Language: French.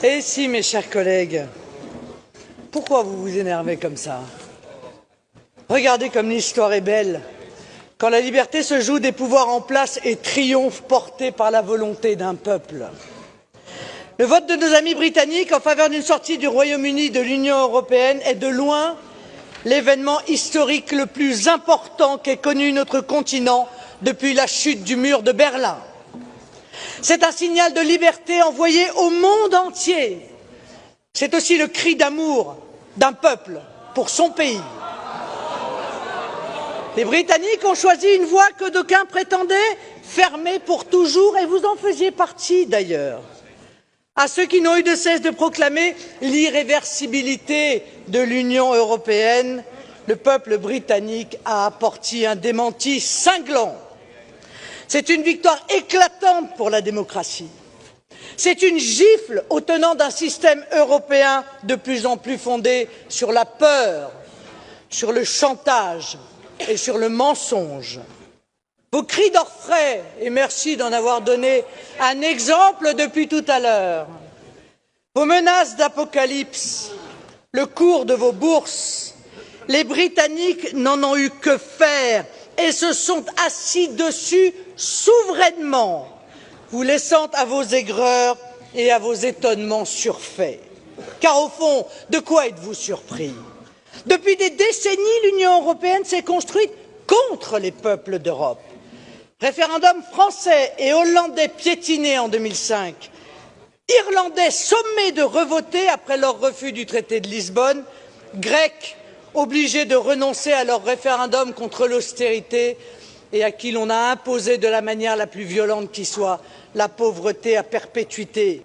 Et si, mes chers collègues, pourquoi vous vous énervez comme ça? Regardez comme l'histoire est belle. Quand la liberté se joue des pouvoirs en place et triomphe porté par la volonté d'un peuple. Le vote de nos amis britanniques en faveur d'une sortie du Royaume-Uni de l'Union européenne est de loin l'événement historique le plus important qu'ait connu notre continent depuis la chute du mur de Berlin. C'est un signal de liberté envoyé au monde entier. C'est aussi le cri d'amour d'un peuple pour son pays. Les Britanniques ont choisi une voie que d'aucuns prétendaient fermer pour toujours, et vous en faisiez partie d'ailleurs. À ceux qui n'ont eu de cesse de proclamer l'irréversibilité de l'Union européenne, le peuple britannique a apporté un démenti cinglant. C'est une victoire éclatante pour la démocratie. C'est une gifle aux tenants d'un système européen de plus en plus fondé sur la peur, sur le chantage et sur le mensonge. Vos cris d'orfraie, et merci d'en avoir donné un exemple depuis tout à l'heure, vos menaces d'apocalypse, le cours de vos bourses, les Britanniques n'en ont eu que faire et se sont assis dessus souverainement, vous laissant à vos aigreurs et à vos étonnements surfaits. Car au fond, de quoi êtes-vous surpris? Depuis des décennies, l'Union européenne s'est construite contre les peuples d'Europe. Référendum français et hollandais piétinés en 2005, Irlandais sommés de revoter après leur refus du traité de Lisbonne, Grecs obligés de renoncer à leur référendum contre l'austérité et à qui l'on a imposé de la manière la plus violente qui soit la pauvreté à perpétuité.